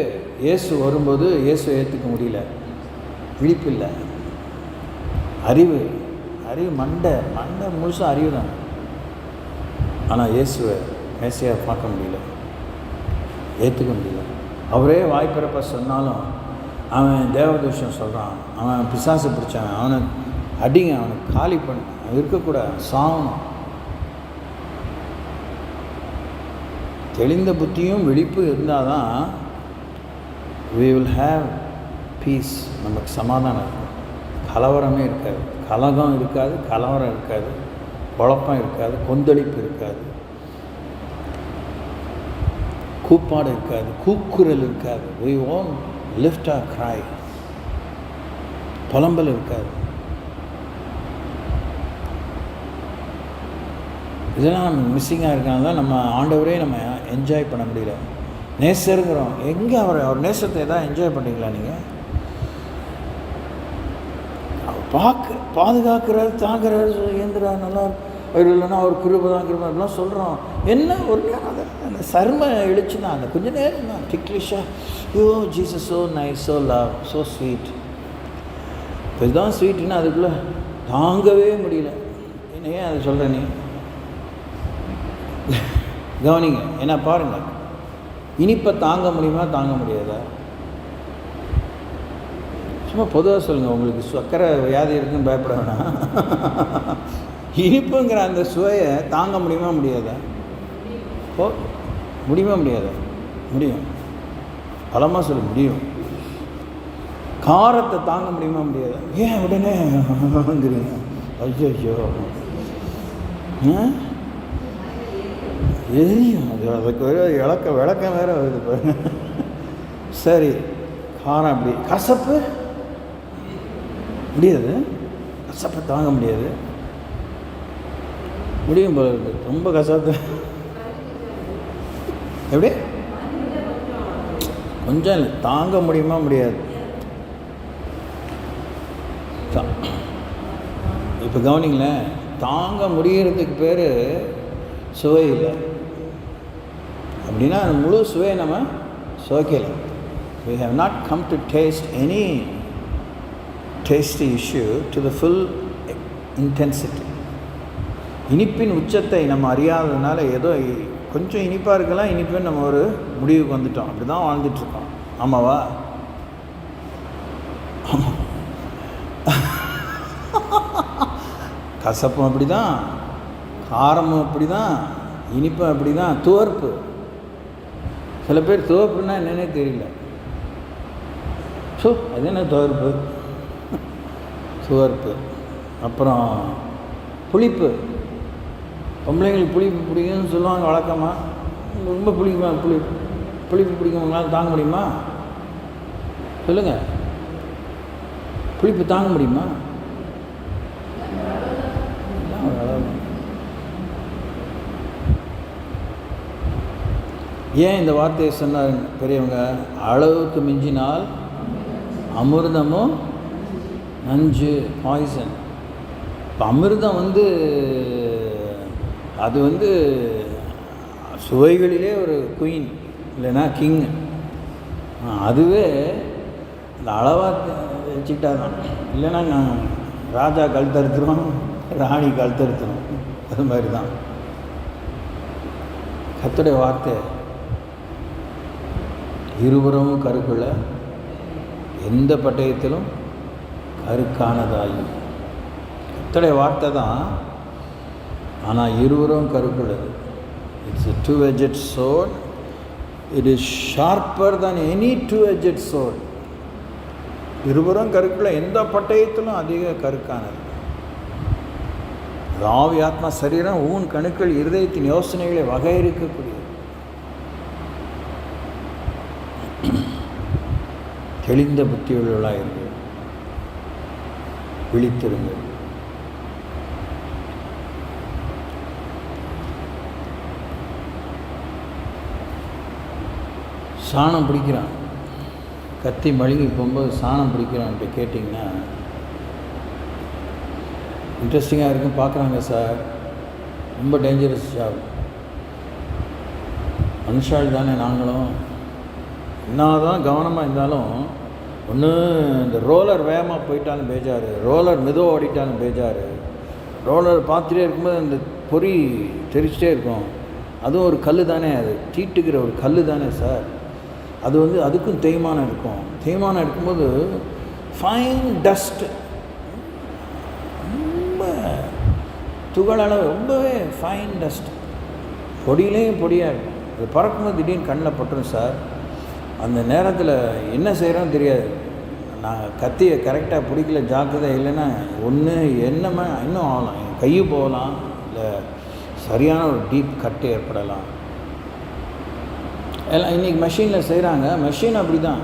இயேசு வரும்போது இயேசு ஏற்றுக்க முடியல. விழிப்பில்லை, அறிவு மண்டை முழுசாக அறிவு தான். ஆனால் இயேசுவை மேசியாக பார்க்க முடியல, ஏற்றுக்க முடியல. அவரே வாய்ப்பிறப்ப சொன்னாலும் அவன் தேவதூஷம் சொல்கிறான், அவன் பிசாசு பிடிச்சான், அவனை அடிங்க, அவனை காலி பண்ண, இருக்கக்கூடாது, சாகணும். தெளிந்த புத்தியும் விழிப்பு இருந்தால் தான் we will have peace. நமக்கு சமாதானம் இருக்கும், கலவரமே இருக்காது, கலகம் இருக்காது, கலவரம் இருக்காது, குழப்பம் இருக்காது, கொந்தளிப்பு இருக்காது, கூப்பாடு இருக்காது, கூக்குரல் இருக்காது, we won't lift our cry, புலம்பல் இருக்காது. இதெல்லாம் நம்ம மிஸ்ஸிங்காக இருக்கிறனால தான் நம்ம ஆண்டவரே நம்ம என்ஜாய் பண்ண முடியல. நேசருங்கிறோம், எங்கே அவர் நேசத்தை எதாவது என்ஜாய் பண்ணிங்களா நீங்கள்? பாதுகாக்கிறார், தாங்கிறார், ஏந்துறார், நல்லா அவர் இல்லைன்னா அவர் கிருபை தான் கிருபை அப்படிலாம் சொல்கிறோம். என்ன ஒரு நேரம் அதை அந்த சர்ம எழுச்சி தான், அந்த கொஞ்சம் நேரம் தான் டிக்லிஷாக, yo Jesus so nice, so love, so sweet. இப்போ இதுதான் ஸ்வீட்டுன்னு அதுக்குள்ளே தாங்கவே முடியல. ஏன் அதை சொல்கிற நீ? கவனிங்க, என்ன பாருங்கள், இனிப்பை தாங்க முடியுமா தாங்க முடியாதா? சும்மா பொதுவாக சொல்லுங்கள். உங்களுக்கு சக்கரை வியாதி இருக்குன்னு பயப்பட வேணாம். இனிப்புங்கிற அந்த சுவையை தாங்க முடியுமா முடியாதா? முடியுமா முடியாதா? முடியும். பலமாக சொல்ல முடியும். காரத்தை தாங்க முடியுமா முடியாதா? ஏன் உடனே வந்துடுங்க? ஐயோ எரியும். அதுக்கு விளக்கம் வேறு வருது பாருங்க. சரி, காரம் அப்படி. கசப்பு முடியாது, கசப்பை தாங்க முடியாது. முடியும் போல இருக்கு, ரொம்ப கசப்பு. எப்படி கொஞ்சம் இல்லை, தாங்க முடியுமா முடியாது. இப்போ கவனிங்களேன், தாங்க முடிகிறதுக்கு பேர் சுவை இல்லை அப்படின்னா அந்த முழு சுவையை நம்ம சுவைக்கலை. We have not come to taste any tasty issue to the full intensity. இனிப்பின் உச்சத்தை நம்ம அறியாததுனால ஏதோ கொஞ்சம் இனிப்பாக இருக்கலாம், இனிப்புன்னு நம்ம ஒரு முடிவுக்கு வந்துட்டோம். அப்படி தான் வாழ்ந்துட்டுருக்கோம். ஆமாவா? கசப்பும் அப்படி தான், காரமும் அப்படி தான், இனிப்பும் அப்படி தான். துவர்ப்பு, சில பேர் துவர்ப்புன்னா என்னன்னே தெரியல. ஸோ அது என்ன துவர்ப்பு? துவர்ப்பு. அப்புறம் புளிப்பு. பொம்பளைங்களுக்கு புளிப்பு பிடிக்கும்னு சொல்லுவாங்க வழக்கமாக. ரொம்ப பிடிக்குமா? புளிப்பு பிடிக்கும், உங்களால் தாங்க முடியுமா? சொல்லுங்கள், புளிப்பு தாங்க முடியுமா? ஏன் இந்த வார்த்தையை சொன்னார் பெரியவங்க? அளவுக்கு மிஞ்சினால் அமிர்தமும் நஞ்சு, பாய்சன். இப்போ அமிர்தம் அது சுவைகளிலே ஒரு குயின் இல்லைன்னா கிங். அதுவே இந்த அளவாக வச்சுக்கிட்டா தான், இல்லைன்னா நான் ராஜா கழுத்தறுத்துரும், ராணி கழுத்தறுத்துரும். அது மாதிரி தான் கர்த்தருடைய வார்த்தை. இருபுறமும் கருக்குள்ள எந்த பட்டயத்திலும் கருக்கானதாயும். கர்த்தருடைய வார்த்தை தான், ஆனால் இருபுறமும் கருக்குள்ளது. It's a two-edged sword. It is sharper than any two-edged sword. இருபுறம் கருக்குள்ள எந்த பட்டயத்திலும் அதிக கருக்கானது. ஆவி ஆத்மா சரீரம் ஊன் கணுக்கள் இருதயத்தின் யோசனைகளை வகையறுக்கக்கூடியது. தெளிந்த புத்தியுள்ளவர்களாயிருங்கள், விழித்திருங்கள். சாணம் பிடிக்கிறான், கத்தி மழுங்கி போகும்போது சாணம் பிடிக்கிறான்ட்டு கேட்டிங்கன்னா இன்ட்ரெஸ்டிங்காக இருக்கும். பார்க்குறாங்க சார், ரொம்ப டேஞ்சரஸ் ஜாப். மனுஷால் தானே நாங்களும். என்ன தான் கவனமாக இருந்தாலும், ஒன்று இந்த ரோலர் வேகமாக போயிட்டாலும் பேஜாரு, ரோலர் மெதுவாக ஓடிட்டாலும் பேஜாரு. ரோலர் பார்த்துட்டே இருக்கும்போது அந்த பொறி தெரிச்சிட்டே இருக்கும். அதுவும் ஒரு கல் தானே, அது தீட்டுக்கிற ஒரு கல் தானே சார். அது அதுக்கும் தேய்மானம் இருக்கும். தேய்மானம் இருக்கும்போது ஃபைன் டஸ்ட்டு, ரொம்ப துகளளவு, ரொம்பவே ஃபைன் டஸ்ட், பொடியிலையும் பொடியாக இருக்கும். அது பறக்கும்போது திடீர்னு கண்ணில் பட்டுரும் சார். அந்த நேரத்தில் என்ன செய்கிறோன்னு தெரியாது. நாங்கள் கத்தியை கரெக்டாக பிடிக்கல, ஜாக்கிரதை இல்லைன்னா ஒன்று என்னமே இன்னும் ஆகலாம், என் கை போகலாம், இல்லை சரியான ஒரு டீப் கட்டு ஏற்படலாம். எல்லாம் இன்றைக்கி மெஷினில் செய்கிறாங்க. மெஷின் அப்படி தான்.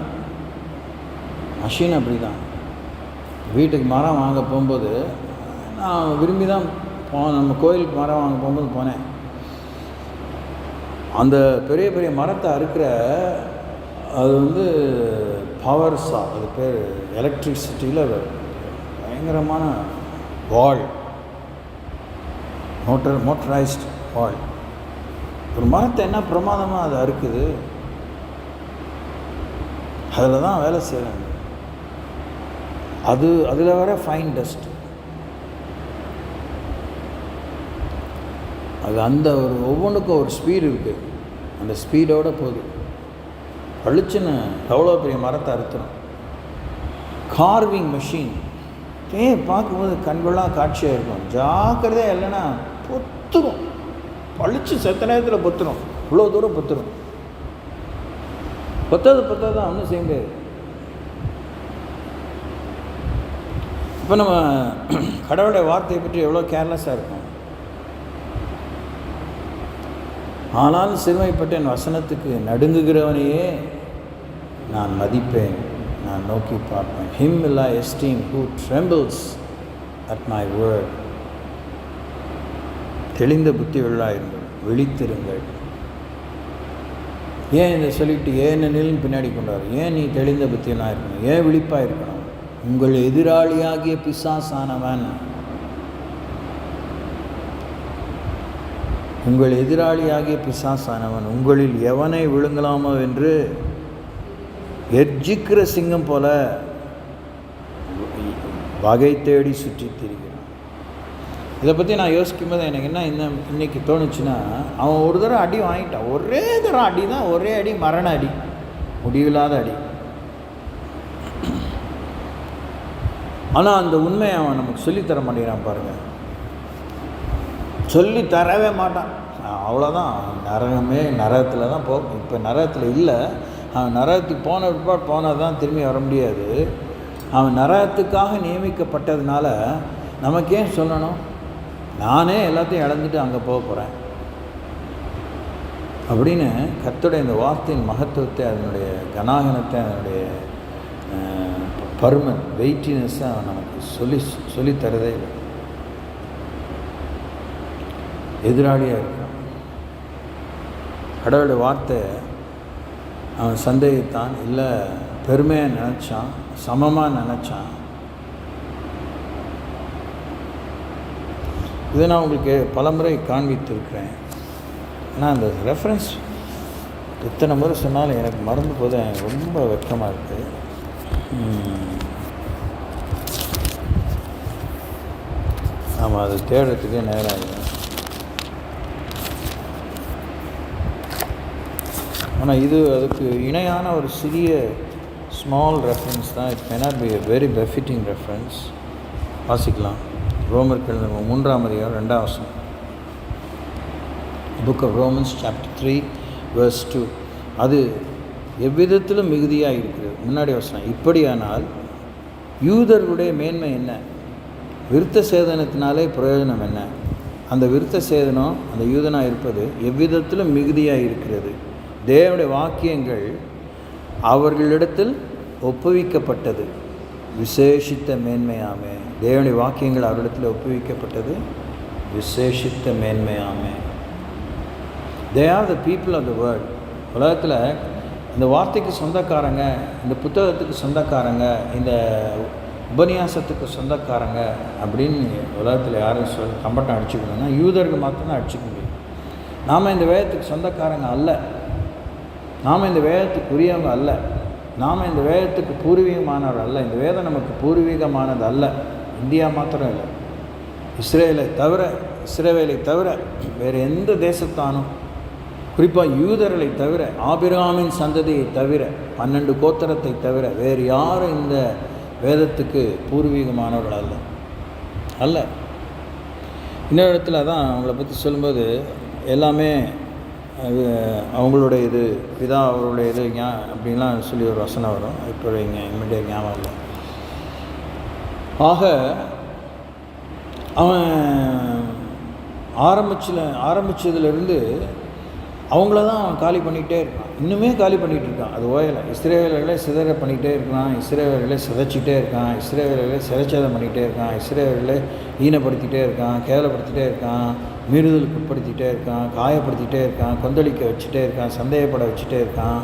வீட்டுக்கு மரம் வாங்க போகும்போது நான் விரும்பி தான் நம்ம கோயிலுக்கு மரம் வாங்க போகும்போது போனேன். அந்த பெரிய பெரிய மரத்தை அறுக்கிற, அது பவர் சா, அது பேர் எலக்ட்ரிசிட்டியில் பயங்கரமான வால், மோட்டரைஸ்ட் வால். ஒரு மரத்தை என்ன பிரமாதமாக அது அறுக்குது. அதில் தான் வேலை செய்கிறாங்க. அதில் வர ஃபைன் டஸ்ட், அது அந்த ஒரு ஒவ்வொன்றுக்கும் ஒரு ஸ்பீடு இருக்குது. அந்த ஸ்பீடோடு போகுது. பளிச்சுன்னு எவ்வளோ பெரிய மரத்தை அறுத்துடும். கார்விங் மெஷின் பார்க்கும்போது கண்கொள்ளாக காட்சியாக இருக்கும். ஜாக்கிரதையாக இல்லைன்னா பொத்துரும், பளிச்சு செத்த நேரத்தில் பொத்துரும், இவ்வளோ தூரம் பொத்துரும். பொத்தாது தான் ஒன்றும் செய்ய முடியாது. இப்போ நம்ம கடவுளுடைய வார்த்தையை பற்றி எவ்வளோ கேர்லெஸ்ஸாக இருக்கும். ஆனால் சிறுமைப்பட்ட என் வசனத்துக்கு நடுங்குகிறவனையே நான் மதிப்பேன், நான் நோக்கி பார்ப்பேன். Him will I esteem who trembles at my word. தெளிந்த புத்தி உள்ளாயிருங்கள், விழித்திருங்கள். ஏன் இதை சொல்லிவிட்டு ஏனெனில் பின்னாடி கொண்டாரு. ஏன் நீ தெளிந்த புத்தியனாக இருக்கணும், ஏன் விழிப்பாக இருக்கணும்? உங்கள் எதிராளியாகிய பிசாசானவன், உங்கள் எதிராளியாகிய பிசாசானவன் உங்களில் எவனை விழுங்கலாமோ என்று எர்ஜிக்கிற சிங்கம் போல வகை தேடி சுற்றி திரிகிறான். இதை பற்றி நான் யோசிக்கும் போது எனக்கு என்ன இன்னைக்கு தோணுச்சுன்னா, அவன் ஒரு தடவை அடி வாங்கிட்டான். ஒரே தடவை அடி தான், ஒரே அடி, மரண அடி, முடிவில்லாத அடி. ஆனால் அந்த உண்மையை அவன் நமக்கு சொல்லித்தர மாட்டேங்கிறான் பாருங்கள். சொல்லி தரவே மாட்டான். அவ்வளோதான், நரகத்தில் தான் போகும். இப்போ நரகத்தில் இல்லை. அவன் நரகத்துக்கு போனது தான் திரும்பி வர முடியாது. அவன் நரகத்துக்காக நியமிக்கப்பட்டதுனால நமக்கு ஏன் சொல்லணும்? நானே எல்லாத்தையும் இழந்துட்டு அங்கே போக போகிறேன் அப்படின்னு கர்த்தருடைய இந்த வார்த்தையின் மகத்துவத்தை, அதனுடைய கனாகனத்தை, அதனுடைய பர்மன் வெயிட்டினஸை அவன் நமக்கு சொல்லித்தரதே இல்லை. எதிராளியாக இருக்கான். கடவுளுடைய வார்த்தை அவன் சந்தேகித்தான், இல்லை பெருமையாக நினச்சான், சமமாக நினச்சான். இதை நான் உங்களுக்கு பலமுறை காண்பித்திருக்கிறேன். ஆனால் அந்த ரெஃபரன்ஸ் எத்தனை முறை சொன்னாலும் எனக்கு மறந்து போது எனக்கு ரொம்ப வெட்கமாக இருக்குது. ஆமாம், அது தேடுறதுக்கே நேரம் ஆகிடும். ஆனால் இது அதுக்கு இணையான ஒரு சிறிய ஸ்மால் ரெஃபரன்ஸ் தான். It may not be a very befitting reference. வாசிக்கலாம். ரோமர் எழுதின 3ஆம் அதிகாரம் 2ஆம் வசனம். Book of Romans chapter 3 verse 2. அது எவ்விதத்திலும் மிகுதியாக இருக்கிறது. முன்னாடி வசனம், இப்படியானால் யூதர்களுடைய மேன்மை என்ன? விருத்த சேதனத்தினாலே பிரயோஜனம் என்ன? அந்த விருத்த சேதனம் அந்த யூதனாக இருப்பது எவ்விதத்திலும் மிகுதியாக இருக்கிறது. தேவனுடைய வாக்கியங்கள் அவர்களிடத்தில் ஒப்புவிக்கப்பட்டது, விசேஷித்த மேன்மையாமே. தேவனுடைய வாக்கியங்கள் அவரிடத்தில் ஒப்புவிக்கப்பட்டது, விசேஷித்த மேன்மையாமே. They are the people of the world. உலகத்தில் இந்த வார்த்தைக்கு சொந்தக்காரங்க, இந்த புத்தகத்துக்கு சொந்தக்காரங்க, இந்த உபன்யாசத்துக்கு சொந்தக்காரங்க அப்படின்னு உலகத்தில் யாரும் கம்பட்டம் அடிச்சுக்கணும்னா யூதர்கள் மாத்திரம்தான் அடிச்சுக்க முடியும். நாம் இந்த வேதத்துக்கு சொந்தக்காரங்க அல்ல, நாம் இந்த வேதத்துக்கு உரியவங்க அல்ல, நாம் இந்த வேதத்துக்கு பூர்வீகமானவர் அல்ல. இந்த வேதம் நமக்கு பூர்வீகமானது அல்ல. இந்தியா மாத்திரம் இல்லை, இஸ்ரேலை தவிர வேறு எந்த தேசத்தானும், குறிப்பாக யூதர்களை தவிர, ஆபிரகாமின் சந்ததியை தவிர, 12 கோத்திரத்தை தவிர வேறு யாரும் இந்த வேதத்துக்கு பூர்வீகமானவர்கள் அல்ல. இன்னொரு இடத்துல தான் அவங்கள பற்றி சொல்லும்போது எல்லாமே அவங்களுடைய இது பிதா அவருடைய இது அப்படின்லாம் சொல்லி ஒரு வசனம் வரும். இப்போ இங்கே இம்மிடியாக ஞாபகம் இல்லை. ஆக அவன் ஆரம்பித்ததுலேருந்து அவங்கள தான் அவன் காலி பண்ணிகிட்டே இருக்கான், இன்னுமே காலி பண்ணிகிட்டு இருக்கான். அது ஓயலை. இஸ்ரேலர்களை சிதற பண்ணிகிட்டே இருக்கான், இஸ்ரேலர்களை சிதைச்சிட்டே இருக்கான், இஸ்ரேலர்களை சிறைச்சேதம் பண்ணிகிட்டே இருக்கான், இஸ்ரேலர்களை ஈனப்படுத்திகிட்டே இருக்கான், கேவலப்படுத்திகிட்டே இருக்கான், மீறுதலுக்கு உட்படுத்திகிட்டே இருக்கான், காயப்படுத்திகிட்டே இருக்கான், கொந்தளிக்க வச்சுட்டே இருக்கான், சந்தேகப்பட வச்சுட்டே இருக்கான்,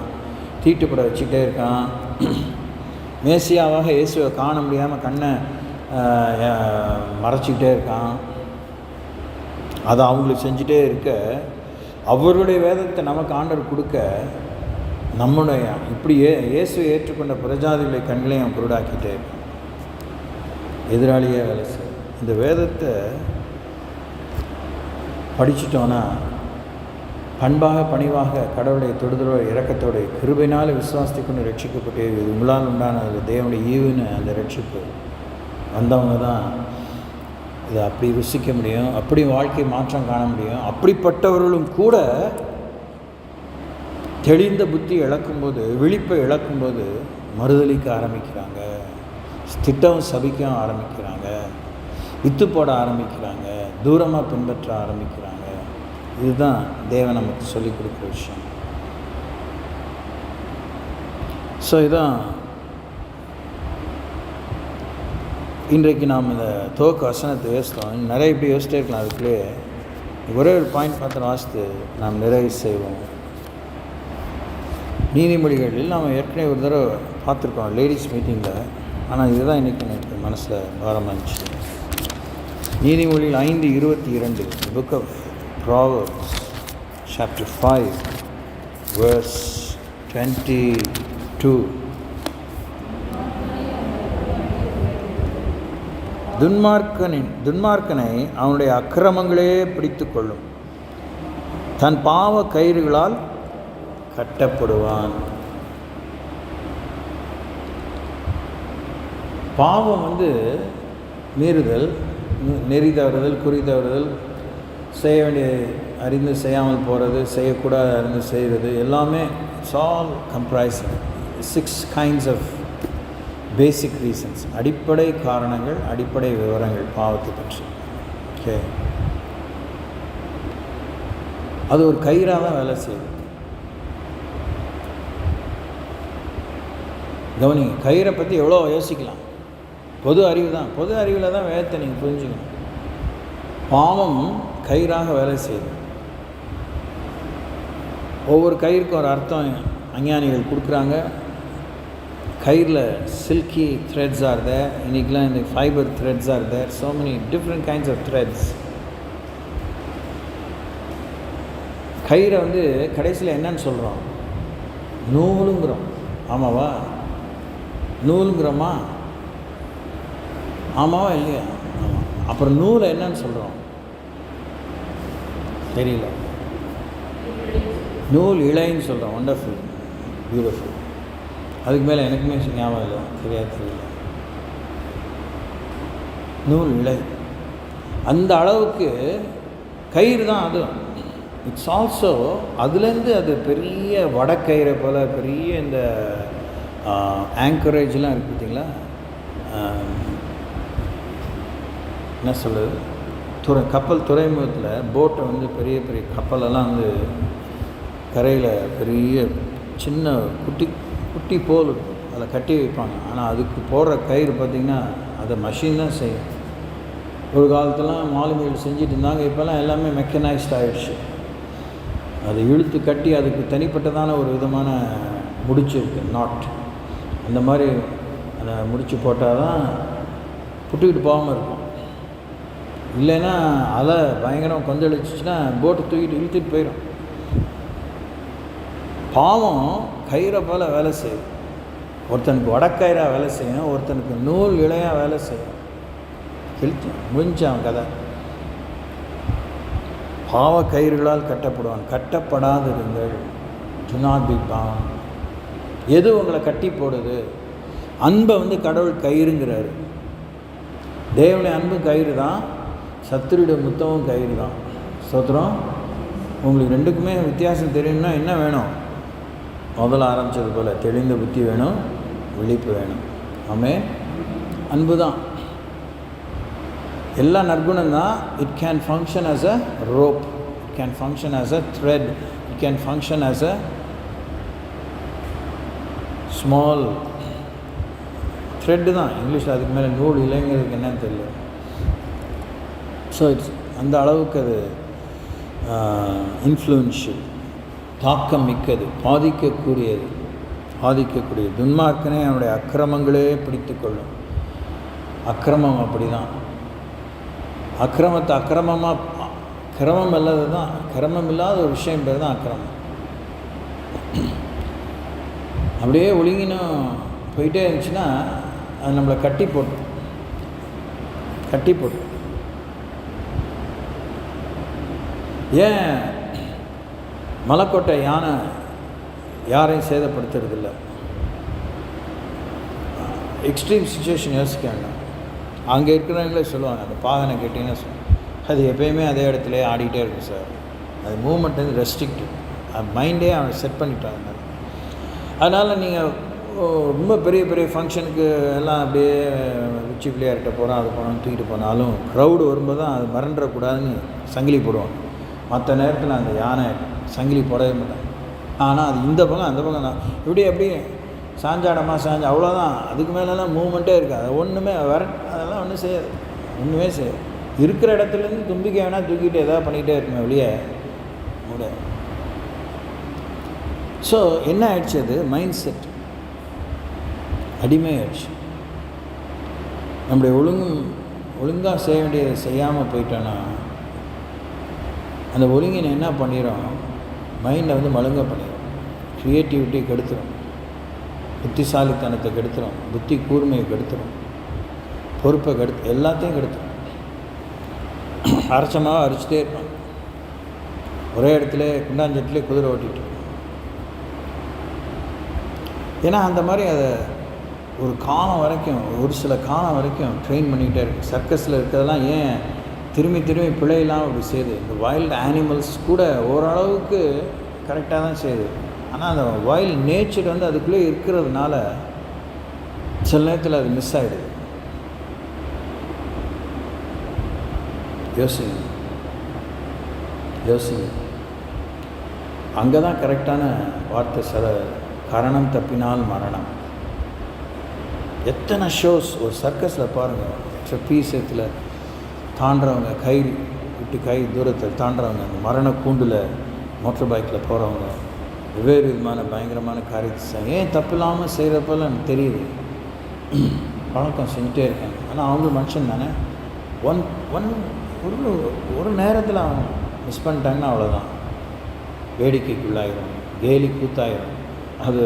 தீட்டுப்பட வச்சுட்டே இருக்கான். மேசியாவாக இயேசுவை காண முடியாமல் கண்ணை மறைச்சிக்கிட்டே இருக்கான். அதை அவங்களுக்கு செஞ்சுட்டே இருக்க, அவருடைய வேதத்தை நமக்கு ஆண்டவர் கொடுக்க, நம்முடைய இப்படியே இயேசுவை ஏற்றுக்கொண்ட புறஜாதிகளை கண்களையும் குருடாக்கிட்டே இருக்கான். எதிராளியே வேலை செய்ய. இந்த வேதத்தை படிச்சுட்டோன்னா பண்பாக பணிவாக கடவுளுடைய தொடுதலோட இரக்கத்தோட கிருபையினால் விசுவாசத்தை கொண்டு ரட்சிக்கப்பட்டு இது உங்களால் உண்டான அது தேவனுடைய ஈவுன்னு அந்த ரட்சிப்பு வந்தவங்க தான் இதை அப்படி ருசிக்க முடியும், அப்படி வாழ்க்கை மாற்றம் காண முடியும். அப்படிப்பட்டவர்களும் கூட தெளிந்த புத்தி இழக்கும்போது, விழிப்பை இழக்கும்போது மறுதளிக்க ஆரம்பிக்கிறாங்க, திட்டம் சபிக்க ஆரம்பிக்கிறாங்க, வித்து போட ஆரம்பிக்கிறாங்க, தூரமாக பின்பற்ற ஆரம்பிக்கிறாங்க. இதுதான் தேவன் நமக்கு சொல்லிக் கொடுக்குற விஷயம். ஸோ இதான் இன்றைக்கு நாம் இந்த துவக்க வசனத்தை யோசித்தோம். நிறைய இப்படி யோசிச்சிட்டே இருக்கலாம். அதுக்குள்ளே ஒரே ஒரு பாயிண்ட் மாத்திரம் வாசித்து நாம் நிறைவு செய்வோம். நீதிமொழிகளில் நாம் ஏற்கனவே ஒரு தடவை பார்த்துருக்கோம் லேடிஸ் மீட்டிங்கில். ஆனால் இதுதான் இன்றைக்கி எனக்கு மனசில் பாரமாக இருந்துச்சு. நீதிமொழியில் 5:22, book of proverbs chapter 5 verse 22. துன்மார்க்கனை அவனுடைய அக்கிரமங்களே பிடித்து கொள்ளும், தன் பாவ கயிறுகளால் கட்டப்படுவான். பாவம் மீறுதல், நெறி தவறுதல், குறி தவறுதல், செய்ய வேண்டிய அறிந்து செய்யாமல் போகிறது, செய்யக்கூடாது அறிந்து செய்கிறது, எல்லாமே it's all comprising 6 kinds of basic reasons, அடிப்படை காரணங்கள், அடிப்படை விவரங்கள் பாவத்தை பற்றி. ஓகே, அது ஒரு கயிறாக தான் வேலை செய்யுது. கவனிங்க, கயிறை பற்றி எவ்வளோ யோசிக்கலாம். பொது அறிவு தான், பொது அறிவில் தான் வேதத்தை நீங்கள் புரிஞ்சுக்கணும். பாவம் கயிறாக வேலை செய்யுது. ஒவ்வொரு கயிறுக்கும் ஒரு அர்த்தம் அஞ்ஞானிகள் கொடுக்குறாங்க. கயிறில் சில்கி த்ரெட்ஸ் ஆர் தேர், இன்றைக்கெலாம் இந்த fibre threads are there, so many different kinds of threads. கயிறை வந்து கடைசியில் என்னன்னு சொல்கிறோம்? நூலுங்கிறோம். ஆமாவா? நூலுங்கிறோமா? ஆமாவா இல்லையா? ஆமாம். அப்புறம் நூலை என்னன்னு சொல்கிறோம்? தெரியல. நூல் இழைன்னு சொல்கிறோம். Wonderful, beautiful. அதுக்கு மேலே எனக்குமே ஞாபகம் இல்லை, தெரியல. நூல் இழை அந்த அளவுக்கு கயிறு தான் அது. இட்ஸ் ஆல்சோ அதுலேருந்து அது பெரிய வடக்கயிறை போல் பெரிய இந்த ஆங்கரேஜ்லாம் இருக்குது பார்த்தீங்களா? என்ன சொல்லுது, கப்பல் துறைமுகத்தில் போட்டை வந்து பெரிய பெரிய கப்பலெல்லாம் வந்து கரையில் பெரிய சின்ன குட்டி போல் இருக்கும், அதில் கட்டி வைப்பாங்க. ஆனால் அதுக்கு போடுற கயிறு பார்த்திங்கன்னா அதை மஷின் தான் செய்யும். ஒரு காலத்துலாம் மாலுமிகள் செஞ்சுட்டு இருந்தாங்க. இப்போல்லாம் எல்லாமே மெக்கனைஸ்ட் ஆகிடுச்சு. அதை இழுத்து கட்டி அதுக்கு தனிப்பட்டதான ஒரு விதமான முடிச்சு இருக்குது, நாட். அந்த மாதிரி அதை முடிச்சு போட்டால் தான் புட்டுக்கிட்டு போகாமல் இருக்கும். இல்லைன்னா அலை பயங்கரம் கொந்தளிச்சிச்சுன்னா போட்டு தூக்கிட்டு இழுத்துட்டு போயிடும். பாவம் கயிறை போல் வேலை செய்யும். ஒருத்தனுக்கு வடக்கயிறாக வேலை செய்யும், ஒருத்தனுக்கு நூல் இழையாக வேலை செய்யும். இழுத்து முடிஞ்சான் கதை. பாவ கயிறுகளால் கட்டப்படுவான். கட்டப்படாதிருங்கள், டு நாட் பி பவுண்ட். எது உங்களை கட்டி போடுது? அன்பை வந்து கடவுள் கயிறுங்கிறாரு. தேவனுடைய அன்பு கயிறு தான், சத்துருடைய முத்தமும் கயிறு தான். ஸ்தோத்திரம். உங்களுக்கு ரெண்டுக்குமே வித்தியாசம் தெரியும்னா என்ன வேணும்? முதல்ல ஆரம்பித்தது போல் தெளிந்த புத்தி வேணும், விழிப்பு வேணும். ஆமென். அன்பு தான். எல்லா நற்குணம் தான். It can function as a rope, it can function as a thread, it can function as a small thread தான். இங்கிலீஷில் அதுக்கு மேலே நூல் இல்லைங்கிறதுக்கு என்னன்னு தெரியல. ஸோ இட்ஸ் அந்த அளவுக்கு அது இன்ஃப்ளூயன்ஷியல், தாக்கம் மிக்கது, பாதிக்கக்கூடியது. துன்மார்க்கனே அவனுடைய அக்கிரமங்களே பிடித்து கொள்ளும். அக்கிரமம் அப்படி தான். அக்கிரமத்தை அக்கிரமமாக, கிரமம் இல்லாத தான், கிரமம் இல்லாத ஒரு விஷயம் பேர் தான் அக்கிரமம். அப்படியே ஒழுங்கினும் போயிட்டே இருந்துச்சுன்னா அது நம்மளை கட்டி போட்டு ஏன் மலைக்கோட்டை யானை யாரையும் சேதப்படுத்துறதில்ல? எக்ஸ்ட்ரீம் சுச்சுவேஷன் யோசிக்க வேண்டாம். அங்கே இருக்கிறவங்களே சொல்லுவாங்க, அந்த பாகனை கேட்டிங்கன்னா அது எப்போயுமே அதே இடத்துல ஆடிக்கிட்டே இருக்கும் சார். அது மூமெண்ட் வந்து ரெஸ்ட்ரிக்டிவ். அது மைண்டே அவன் செட் பண்ணிட்டாங்க. அதனால் நீங்கள் ரொம்ப பெரிய பெரிய ஃபங்க்ஷனுக்கு எல்லாம் அப்படியே உச்சி பிள்ளையார்கிட்ட போகிறோம், அது போனோம், தூக்கிட்டு போனாலும் க்ரௌடு வரும்போது தான் அது மறந்துடக்கூடாதுன்னு சங்கிலி போடுவாங்க. மற்ற நேரத்தில் அந்த யானை சங்கிலி போடவே மாட்டாங்க. ஆனால் அது இந்த பக்கம் அந்த பக்கம் தான் இப்படி அப்படியே சாஞ்சாடமாக அவ்வளோதான். அதுக்கு மேலெலாம் மூவ்மெண்ட்டே இருக்காது. அது ஒன்றுமே அதெல்லாம் ஒன்றும் செய்யாது. இருக்கிற இடத்துலேருந்து தும்பிக்கை வேணால் தூக்கிட்டு எதாவது பண்ணிகிட்டே இருக்குமே வெளியே முடியாது. ஸோ என்ன ஆயிடுச்சு? அது மைண்ட் செட் அடிமை ஆயிடுச்சு. நம்முடைய ஒழுங்காக செய்ய வேண்டியதை செய்யாமல் போயிட்டோன்னா அந்த ஒழுங்கினை என்ன பண்ணிடும்? மைண்டை வந்து மழுங்க பண்ணிடும், க்ரியேட்டிவிட்டி கெடுத்துடும், புத்திசாலித்தனத்தை கெடுத்துடும், புத்தி கூர்மையை கெடுத்துடும், பொறுப்பை எல்லாத்தையும் கெடுத்துடும். அரைச்சமாக அரைச்சிட்டே இருப்பான். ஒரே இடத்துல குண்டாஞ்சட்டிலே குதிரை ஓட்டிகிட்டு. ஏன்னா அந்த மாதிரி அதை ஒரு காலம் வரைக்கும், ஒரு சில காலம் வரைக்கும் ட்ரெயின் பண்ணிக்கிட்டே இருக்கு. சர்க்கஸில் இருக்கிறதெல்லாம் ஏன் திரும்பி பிழையெல்லாம் அப்படி செய்யுது? இந்த வைல்டு ஆனிமல்ஸ் கூட ஓரளவுக்கு கரெக்டாக தான் செய்யுது. ஆனால் அந்த வைல்டு நேச்சர் வந்து அதுக்குள்ளே இருக்கிறதுனால சில நேரத்தில் அது மிஸ் ஆகிடுது. யோசிங்க. அங்கே தான் கரெக்டான வார்த்தை. சில கரணம் தப்பினால் மரணம். எத்தனை ஷோஸ் ஒரு சர்க்கஸில் பாருங்கள். ட்ரெப்பீசியத்தில் தாண்டுறவங்க, கை தூரத்தை தாண்டுறவங்க, அந்த மரண கூண்டில் மோட்டர் பைக்கில் போகிறவங்க, வெவ்வேறு விதமான பயங்கரமான காரியத்தை ஏன் தப்பு இல்லாமல் செய்கிறப்பெல்லாம் எனக்கு தெரியுது. பழக்கம் செஞ்சுட்டே இருக்காங்க. ஆனால் அவங்க மனுஷன் தானே. ஒன் ஒன் ஒரு ஒரு நேரத்தில் அவங்க மிஸ் பண்ணிட்டாங்கன்னா அவ்வளோதான், வேடிக்கைக்குள்ளாயிரும், கேலி கூத்தாயிரும். அது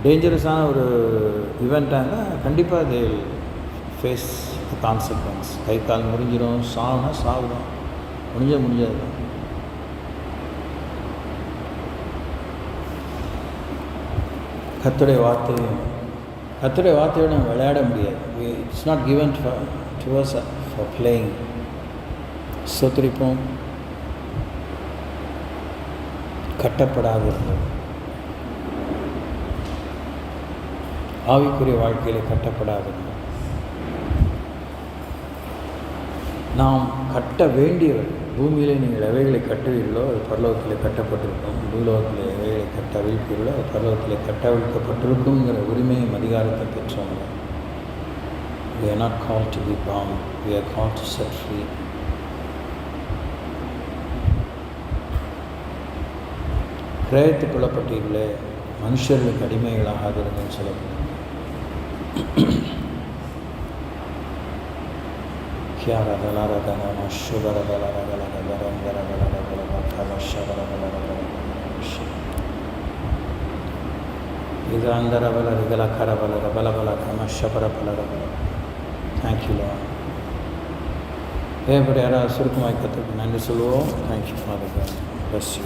டேஞ்சரஸான ஒரு ஈவெண்ட்டாக கண்டிப்பாக தே ஃபேஸ் கான்சிக்வன்ஸ். கை கால் முறிஞ்சிடும், சாவுனா சாவுதான், முடிஞ்சது தான். கர்த்தருடைய வார்த்தையோடு நம்ம விளையாட முடியாது. It's not given to us for playing. சொத்திரிப்போம். கட்டப்படாதிருந்தது, ஆவிக்குரிய வாழ்க்கையில் கட்டப்படாதிருந்தது. நாம் கட்ட வேண்டியவர். பூமியிலே நீங்கள் எவைகளை கட்டுவீர்களோ அது பரலோகத்தில் கட்டப்பட்டிருக்கும், பூலோகத்தில் எவைகளை கட்டவிழ்ப்பீர்களோ அது பரலோகத்தில் கட்டவிழ்க்கப்பட்டிருக்குங்கிற உரிமையும் அதிகாரத்தை பெற்றவங்க. We are not called to be bound, we are called to set free. கிரயத்துக் கொள்ளப்பட்டீர்களே, மனுஷர்களுக்கு அடிமைகளாகாதிருங்கன்னு சொல்லப்படுது. Thank you Lord. தேவனுடைய யாராவது சுருக்கமாய் கற்றுக்கு நன்றி சொல்லுவோம். Thank you father. Bless you.